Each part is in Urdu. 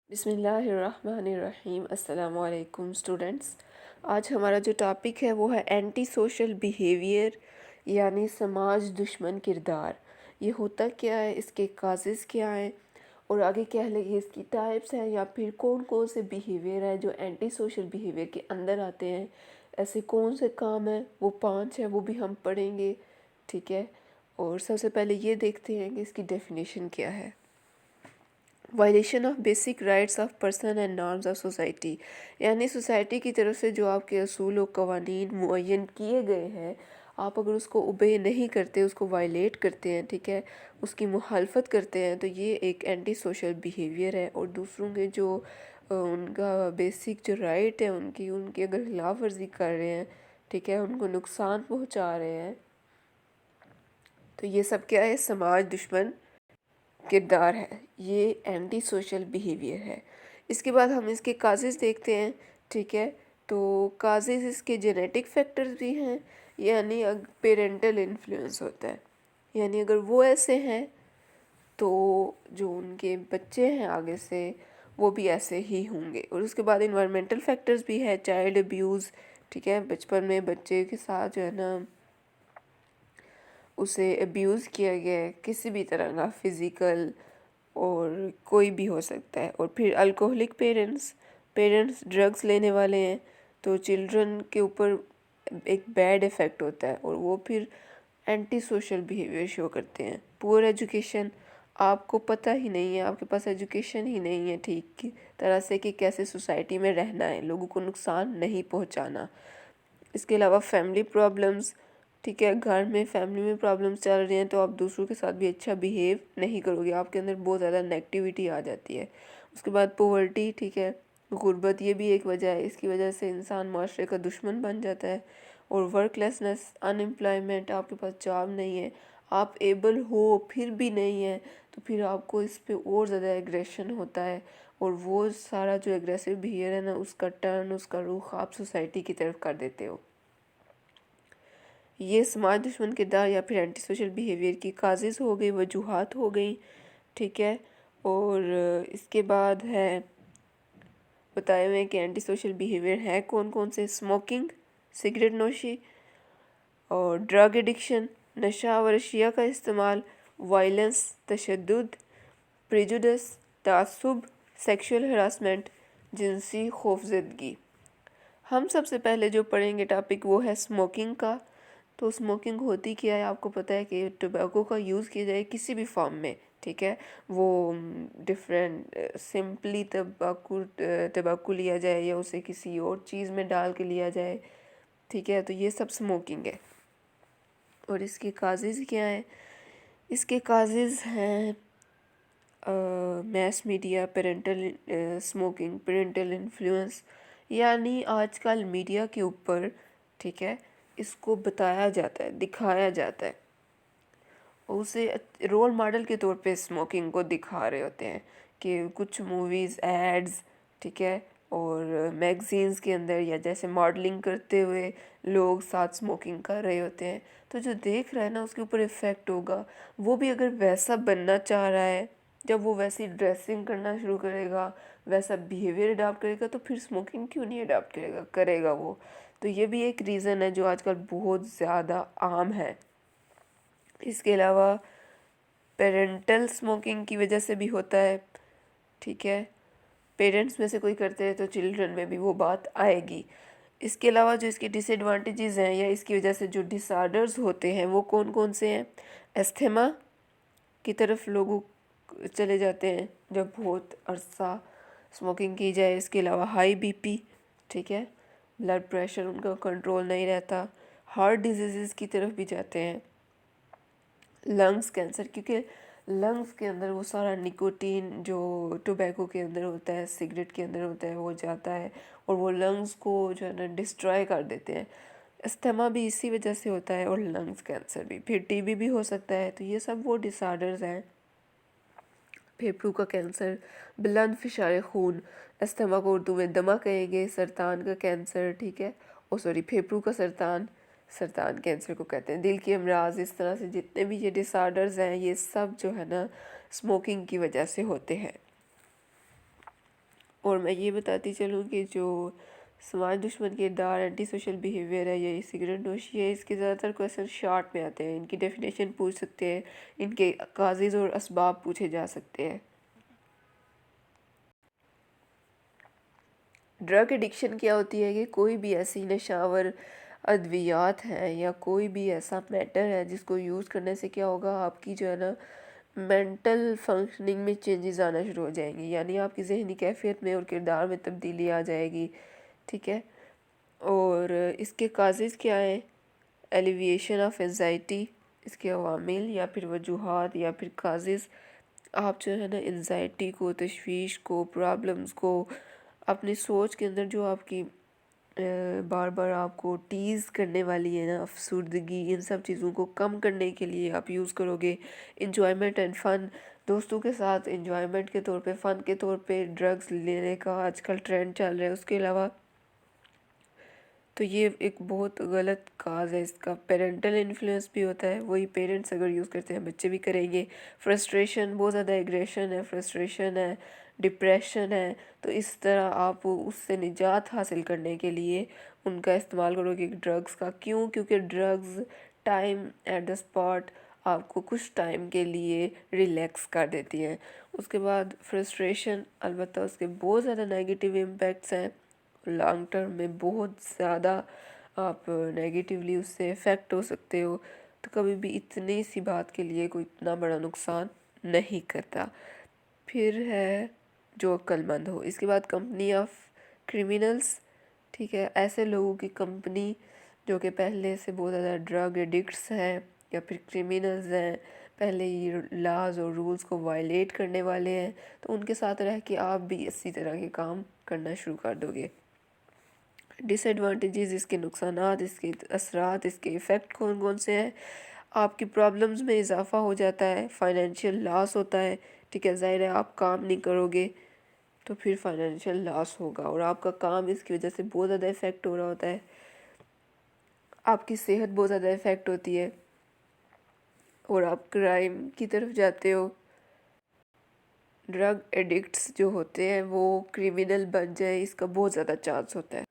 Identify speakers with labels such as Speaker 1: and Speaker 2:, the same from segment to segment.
Speaker 1: بسم اللہ الرحمن الرحیم۔ السلام علیکم اسٹوڈنٹس۔ آج ہمارا جو ٹاپک ہے وہ ہے اینٹی سوشل بیہیویئر، یعنی سماج دشمن کردار۔ یہ ہوتا کیا ہے، اس کے کازز کیا ہیں، اور آگے کہہ لیں اس کی ٹائپس ہیں یا پھر کون کون سے بیہیویئر ہیں جو اینٹی سوشل بیہیویئر کے اندر آتے ہیں، ایسے کون سے کام ہیں، وہ 5 ہیں، وہ بھی ہم پڑھیں گے، ٹھیک ہے۔ اور سب سے پہلے یہ دیکھتے ہیں کہ اس کی ڈیفینیشن کیا ہے۔ Violation of basic rights of person and norms of society, یعنی سوسائٹی کی طرف سے جو آپ کے اصول و قوانین معین کیے گئے ہیں، آپ اگر اس کو اوبے نہیں کرتے، اس کو وائلیٹ کرتے ہیں، ٹھیک ہے، اس کی مخالفت کرتے ہیں، تو یہ ایک اینٹی سوشل بیہیویئر ہے۔ اور دوسروں کے جو ان کا بیسک جو رائٹ ہے ان کی اگر خلاف ورزی کر رہے ہیں، ٹھیک ہے، ان کو نقصان پہنچا رہے ہیں، تو یہ سب کیا ہے، سماج دشمن کردار ہے، یہ اینٹی سوشل بیہیویئر ہے۔ اس کے بعد ہم اس کے کازز دیکھتے ہیں، ٹھیک ہے۔ تو کازز اس کے جینیٹک فیکٹرز بھی ہیں، یعنی پیرنٹل انفلوئنس ہوتا ہے، یعنی اگر وہ ایسے ہیں تو جو ان کے بچے ہیں آگے سے وہ بھی ایسے ہی ہوں گے۔ اور اس کے بعد انوائرمنٹل فیکٹرز بھی ہے، چائلڈ ابیوز، ٹھیک ہے، بچپن میں بچے کے ساتھ جو ہے نا اسے ابیوز کیا گیا ہے کسی بھی طرح کا، فزیکل اور کوئی بھی ہو سکتا ہے۔ اور پھر الکوہلک پیرنٹس ڈرگز لینے والے ہیں تو چلڈرن کے اوپر ایک بیڈ ایفیکٹ ہوتا ہے، اور وہ پھر اینٹی سوشل بیہیویئر شو کرتے ہیں۔ پور ایجوکیشن، آپ کو پتہ ہی نہیں ہے، آپ کے پاس ایجوکیشن ہی نہیں ہے ٹھیک کی طرح سے کہ کیسے سوسائٹی میں رہنا ہے، لوگوں کو نقصان نہیں پہنچانا۔ اس کے علاوہ فیملی پرابلمز، ٹھیک ہے، گھر میں فیملی میں پرابلمز چل رہے ہیں تو آپ دوسروں کے ساتھ بھی اچھا بیہیو نہیں کرو گے، آپ کے اندر بہت زیادہ نیگیٹیوٹی آ جاتی ہے۔ اس کے بعد پاورٹی، ٹھیک ہے، غربت، یہ بھی ایک وجہ ہے، اس کی وجہ سے انسان معاشرے کا دشمن بن جاتا ہے۔ اور ورک لیسنس، ان امپلائمنٹ، آپ کے پاس جاب نہیں ہے، آپ ایبل ہو پھر بھی نہیں ہے، تو پھر آپ کو اس پہ اور زیادہ ایگریشن ہوتا ہے، اور وہ سارا جو ایگریسو بیہیویئر ہے نا، اس کا ٹرن، اس کا رخ آپ سوسائٹی کی طرف کر دیتے ہو۔ یہ سماج دشمن کردار یا پھر اینٹی سوشل بیہیویئر کی کازز ہو گئی، وجوہات ہو گئیں، ٹھیک ہے۔ اور اس کے بعد ہے بتائے ہوئے کہ اینٹی سوشل بیہیویئر ہے کون کون سے، اسموکنگ، سگریٹ نوشی، اور ڈرگ ایڈکشن، نشہ و اشیاء کا استعمال، وائلنس، تشدد، پریجوڈس، تعصب، سیکشول ہراسمنٹ، جنسی خوفزدگی۔ ہم سب سے پہلے جو پڑھیں گے ٹاپک وہ ہے اسموکنگ کا۔ تو اسموکنگ ہوتی کیا ہے، آپ کو پتہ ہے کہ ٹوبیکو کا یوز کیا جائے کسی بھی فارم میں، ٹھیک ہے، وہ ڈفرینٹ سمپلی تمباکو لیا جائے یا اسے کسی اور چیز میں ڈال کے لیا جائے، ٹھیک ہے، تو یہ سب اسموکنگ ہے۔ اور اس کے کازز کیا ہیں، اس کے کازز ہیں mass media, parental smoking, parental influence, یعنی آج کل میڈیا کے اوپر، ٹھیک ہے، اس کو بتایا جاتا ہے، دکھایا جاتا ہے، اور اسے رول ماڈل کے طور پہ اسموکنگ کو دکھا رہے ہوتے ہیں کہ کچھ موویز، ایڈز، ٹھیک ہے، اور میگزینز کے اندر یا جیسے ماڈلنگ کرتے ہوئے لوگ ساتھ اسموکنگ کر رہے ہوتے ہیں، تو جو دیکھ رہا ہے نا اس کے اوپر افیکٹ ہوگا، وہ بھی اگر ویسا بننا چاہ رہا ہے، جب وہ ویسی ڈریسنگ کرنا شروع کرے گا، ویسا بیہیویئر اڈاپٹ کرے گا، تو پھر اسموکنگ کیوں نہیں اڈاپٹ کرے گا وہ۔ تو یہ بھی ایک ریزن ہے جو آج کل بہت زیادہ عام ہے۔ اس کے علاوہ پیرنٹل اسموکنگ کی وجہ سے بھی ہوتا ہے، ٹھیک ہے، پیرنٹس میں سے کوئی کرتے ہیں تو چلڈرن میں بھی وہ بات آئے گی۔ اس کے علاوہ جو اس کے ڈس ایڈوانٹیجز ہیں یا اس کی وجہ سے جو ڈس آرڈرز ہوتے ہیں وہ کون کون سے ہیں، استھما کی طرف لوگوں چلے جاتے ہیں جب بہت عرصہ اسموکنگ کی جائے۔ اس کے علاوہ ہائی بی پی، ٹھیک ہے، بلڈ پریشر ان کا کنٹرول نہیں رہتا، ہارٹ ڈیزیزز کی طرف بھی جاتے ہیں، لنگز کینسر، کیونکہ لنگز کے اندر وہ سارا نکوٹین جو ٹوبیکو کے اندر ہوتا ہے، سگریٹ کے اندر ہوتا ہے، وہ جاتا ہے اور وہ لنگز کو جو ہے نا ڈسٹرائے کر دیتے ہیں۔ استھما بھی اسی وجہ سے ہوتا ہے، اور لنگز کینسر بھی، پھر ٹی بی بھی ہو سکتا ہے۔ تو یہ سب وہ ڈس آرڈرز ہیں۔ پھیپھڑوں کا کینسر، بلند فشار خون، استھما کو اردو میں دمہ کہیں گے، سرطان کا کینسر، ٹھیک ہے، پھیپھڑوں کا سرطان کینسر کو کہتے ہیں، دل کی امراض، اس طرح سے جتنے بھی یہ ڈس آرڈرز ہیں یہ سب جو ہے نا اسموکنگ کی وجہ سے ہوتے ہیں۔ اور میں یہ بتاتی چلوں کہ جو سماج دشمن کردار اینٹی سوشل بیہیویئر ہے یا سگریٹ نوشی ہے، اس کے زیادہ تر کویشچن شارٹ میں آتے ہیں. ان کی ڈیفینیشن پوچھ سکتے ہیں، ان کے کازز اور اسباب پوچھے جا سکتے ہیں. ڈرگ ایڈکشن کیا ہوتی ہے کہ کوئی بھی ایسی نشاور ادویات ہیں یا کوئی بھی ایسا میٹر ہے جس کو یوز کرنے سے کیا ہوگا، آپ کی جو ہے نا مینٹل فنکشننگ میں چینجز آنا شروع ہو جائیں گی، یعنی آپ کی ذہنی کیفیت میں اور کردار میں تبدیلی آ جائے گی. ٹھیک ہے. اور اس کے کازز کیا ہیں؟ ایلیویشن آف انزائٹی، اس کے عوامل یا پھر وجوہات یا پھر کازز. آپ جو ہے نا انزائٹی کو، تشویش کو، پرابلمز کو، اپنی سوچ کے اندر جو آپ کی بار بار آپ کو ٹیز کرنے والی ہے نا افسردگی، ان سب چیزوں کو کم کرنے کے لیے آپ یوز کرو گے. انجوائمنٹ اینڈ فن، دوستوں کے ساتھ انجوائمنٹ کے طور پہ، فن کے طور پہ ڈرگز لینے کا آج کل ٹرینڈ چل رہا ہے. اس کے علاوہ تو یہ ایک بہت غلط کاز ہے. اس کا پیرنٹل انفلوئنس بھی ہوتا ہے، وہی پیرنٹس اگر یوز کرتے ہیں بچے بھی کریں گے. فرسٹریشن، بہت زیادہ ایگریشن ہے، فرسٹریشن ہے، ڈپریشن ہے، تو اس طرح آپ اس سے نجات حاصل کرنے کے لیے ان کا استعمال کرو گے ڈرگز کا. کیوں؟ کیونکہ drugs time at the spot آپ کو کچھ ٹائم کے لیے ریلیکس کر دیتی ہیں. اس کے بعد فرسٹریشن، البتہ اس کے بہت زیادہ نیگیٹیو امپیکٹس ہیں، لانگ ٹرم میں بہت زیادہ آپ نیگیٹیولی اس سے افیکٹ ہو سکتے ہو. تو کبھی بھی اتنی سی بات کے لیے کوئی اتنا بڑا نقصان نہیں کرتا. پھر ہے جو عقل مند ہو. اس کے بعد کمپنی آف کریمنلز. ٹھیک ہے، ایسے لوگوں کی کمپنی جو کہ پہلے سے بہت زیادہ ڈرگ ایڈکٹس ہیں یا پھر کریمنلز ہیں، پہلے ہی لاز اور رولز کو وائلیٹ کرنے والے ہیں، تو ان کے ساتھ رہ کے آپ بھی اسی طرح کے کام کرنا شروع کر دو گے. ڈس ایڈوانٹیجز، اس کے نقصانات، اس کے اثرات، اس کے ایفیکٹ کون کون سے ہیں؟ آپ کی پرابلمز میں اضافہ ہو جاتا ہے، فائنینشیل لاس ہوتا ہے. ٹھیک ہے، ظاہر ہے آپ کام نہیں کرو گے تو پھر فائنینشیل لاس ہوگا اور آپ کا کام اس کی وجہ سے بہت زیادہ افیکٹ ہو رہا ہوتا ہے. آپ کی صحت بہت زیادہ افیکٹ ہوتی ہے اور آپ کرائم کی طرف جاتے ہو. ڈرگ ایڈکٹس جو ہوتے ہیں وہ کریمنل بن جائیں، اس کا بہت زیادہ چانس ہوتا ہے.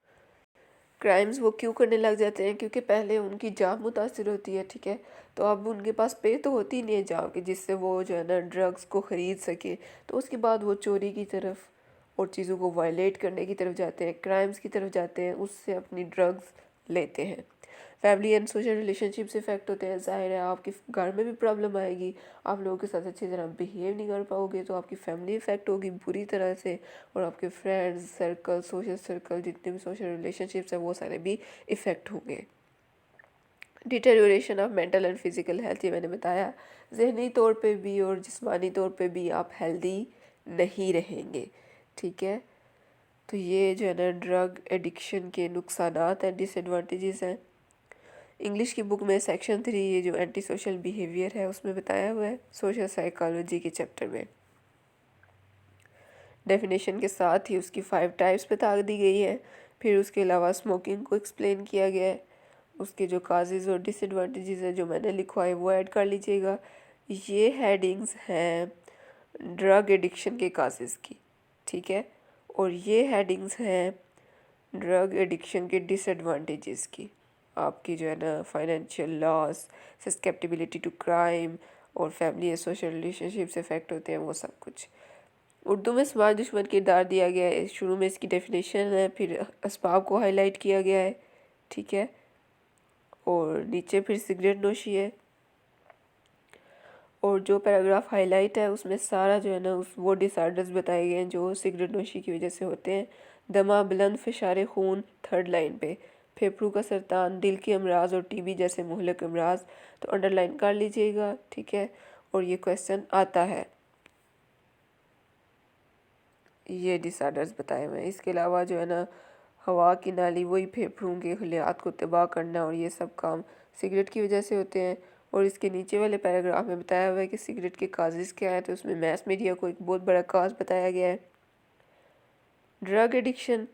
Speaker 1: کرائمز وہ کیوں کرنے لگ جاتے ہیں؟ کیونکہ پہلے ان کی جان متاثر ہوتی ہے. ٹھیک ہے، تو اب ان کے پاس پے تو ہوتی نہیں ہے جان کی، جس سے وہ جو ہے نا ڈرگز کو خرید سکے. تو اس کے بعد وہ چوری کی طرف اور چیزوں کو وائلیٹ کرنے کی طرف جاتے ہیں، کرائمز کی طرف جاتے ہیں، اس سے اپنی ڈرگز لیتے ہیں. فیملی اینڈ سوشل ریلیشن شپ سے افیکٹ ہوتے ہیں. ظاہر ہے آپ کی گھر میں بھی پرابلم آئے گی، آپ لوگوں کے ساتھ اچھی طرح بیہیو نہیں کر پاؤ گے، تو آپ کی فیملی افیکٹ ہوگی بری طرح سے، اور آپ کے فرینڈز سرکل، سوشل سرکل، جتنے بھی سوشل ریلیشن شپس ہیں وہ سارے بھی افیکٹ ہوں گے. Deterioration of mental and physical health, یہ میں نے بتایا، ذہنی طور پہ بھی اور جسمانی طور پہ بھی آپ ہیلدی نہیں رہیں گے. ٹھیک ہے، تو یہ جو ہے نا ڈرگ ایڈکشن کے نقصانات ہیں، ڈس ایڈوانٹیجز ہیں. انگلش کی بک میں سیکشن 3 یہ جو اینٹی سوشل بیہیویئر ہے اس میں بتایا ہوا ہے، سوشل سائیکالوجی کے چیپٹر میں. ڈیفینیشن کے ساتھ ہی اس کی 5 ٹائپس بتا دی گئی ہے. پھر اس کے علاوہ اسموکنگ کو ایکسپلین کیا گیا ہے، اس کے جو کازز اور ڈس ایڈوانٹیجز ہیں جو میں نے لکھوائے وہ ایڈ کر لیجئے گا. یہ ہیڈنگز ہیں ڈرگ ایڈکشن کے کازز کی. ٹھیک ہے، اور یہ ہیڈنگز ہیں ڈرگ ایڈکشن کے ڈس ایڈوانٹیجز کی. آپ کی جو ہے نا فائنینشیل لاس، سسکیپٹیبلٹی ٹو کرائم، اور فیملی اور سوشل ریلیشن شپ سے افیکٹ ہوتے ہیں، وہ سب کچھ. اردو میں سماج دشمن کردار دیا گیا ہے. شروع میں اس کی ڈیفینیشن ہے، پھر اسباب کو ہائی لائٹ کیا گیا ہے. ٹھیک ہے، اور نیچے پھر سگریٹ نوشی ہے، اور جو پیراگراف ہائی لائٹ ہے اس میں سارا جو ہے نا وہ ڈس آرڈرز بتائے گئے ہیں جو سگریٹ نوشی کی وجہ سے ہوتے ہیں. دمہ، بلند فشار خون 3rd لائن پہ، پھیپھڑوں کا سرطان، دل کے امراض اور ٹی بی جیسے مہلک امراض، تو انڈر لائن کر لیجئے گا. ٹھیک ہے، اور یہ کویسچن آتا ہے. یہ ڈس آرڈرز بتائے ہوئے ہیں. اس کے علاوہ جو ہے نا ہوا کی نالی، وہی پھیپھڑوں کے خلیات کو تباہ کرنا، اور یہ سب کام سگریٹ کی وجہ سے ہوتے ہیں. اور اس کے نیچے والے پیراگراف میں بتایا ہوا ہے کہ سگریٹ کے کازز کیا ہے، تو اس میں میس میڈیا کو ایک بہت بڑا کاز بتایا گیا ہے. ڈرگ ایڈکشن،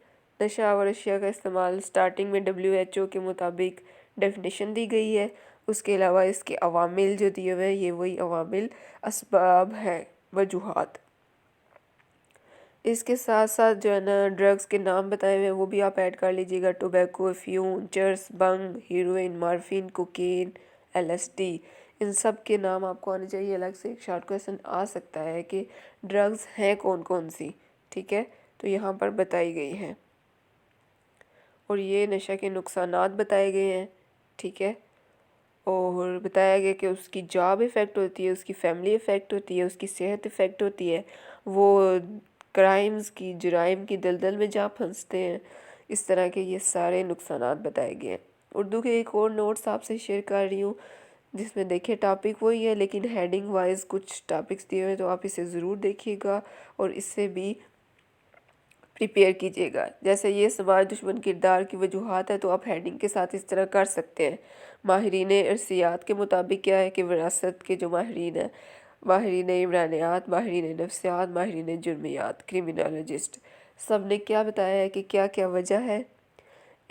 Speaker 1: نشہ آور اشیاء کا استعمال، سٹارٹنگ میں WHO کے مطابق ڈیفینیشن دی گئی ہے. اس کے علاوہ اس کے عوامل جو دیے ہوئے ہیں، یہ وہی عوامل، اسباب ہیں، وجوہات. اس کے ساتھ ساتھ جو ہے نا ڈرگس کے نام بتائے ہوئے ہیں وہ بھی آپ ایڈ کر لیجیے گا، ٹوبیکو، افیون، چرس، بنگ، ہیروئن، مارفین، کوکین، LSD، ان سب کے نام آپ کو آنے چاہیے۔ الگ سے ایک شارٹ کویسچن آ سکتا ہے کہ ڈرگس ہیں کون کون سی، ٹھیک ہے، تو یہاں پر بتائی گئی ہیں، اور یہ نشہ کے نقصانات بتائے گئے ہیں، ٹھیک ہے، اور بتایا گیا کہ اس کی جاب افیکٹ ہوتی ہے، اس کی فیملی افیکٹ ہوتی ہے، اس کی صحت افیکٹ ہوتی ہے، وہ کرائمز کی، جرائم کی دلدل میں جا پھنستے ہیں، اس طرح کے یہ سارے نقصانات بتائے گئے ہیں۔ اردو کے ایک اور نوٹس آپ سے شیئر کر رہی ہوں، جس میں دیکھیں ٹاپک وہی ہے لیکن ہیڈنگ وائز کچھ ٹاپکس دیے ہوئے ہیں، تو آپ اسے ضرور دیکھیے گا اور اس سے بھی پریپیئر کیجیے گا۔ جیسے یہ سماج دشمن کردار کی وجوہات ہے، تو آپ ہیڈنگ کے ساتھ اس طرح کر سکتے ہیں۔ ماہرین ارثیات کے مطابق کیا ہے کہ وراثت کے جو ماہرین ہیں، ماہرین عمرانیات، ماہرین نفسیات، ماہرین جرمیات، کرمینالوجسٹ، سب نے کیا بتایا ہے کہ کیا کیا وجہ ہے۔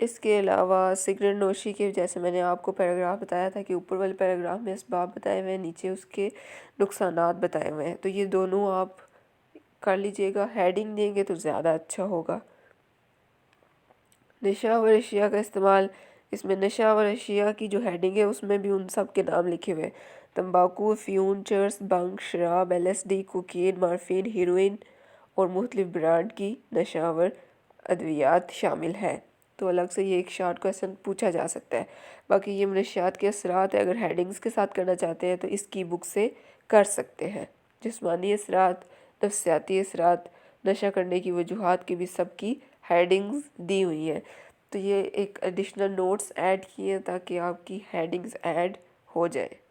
Speaker 1: اس کے علاوہ سگریٹ نوشی کے، جیسے میں نے آپ کو پیراگراف بتایا تھا کہ اوپر والے پیراگراف میں اسباب بتائے ہوئے ہیں، نیچے اس کے نقصانات بتائے ہوئے ہیں، تو یہ دونوں آپ کر لیجئے گا، ہیڈنگ دیں گے تو زیادہ اچھا ہوگا۔ نشہ و اشیاء کا استعمال، اس میں نشہ و اشیاء کی جو ہیڈنگ ہے اس میں بھی ان سب کے نام لکھے ہوئے ہیں۔ تمباکو، افیون، چرس، بنگ، شراب، LSD، کوکین، مارفین، ہیروئن اور مختلف برانڈ کی نشہ آور ادویات شامل ہے۔ تو الگ سے یہ ایک شارٹ کویسچن پوچھا جا سکتا ہے۔ باقی یہ منشیات کے اثرات اگر ہیڈنگز کے ساتھ کرنا چاہتے ہیں تو اس کی بک سے کر سکتے ہیں۔ جسمانی اثرات، نفسیاتی اثرات، نشہ کرنے کی وجوہات کی بھی سب کی ہیڈنگز دی ہوئی ہیں، تو یہ ایک ایڈیشنل نوٹس ایڈ کیے ہیں تاکہ آپ کی ہیڈنگز ایڈ ہو جائے۔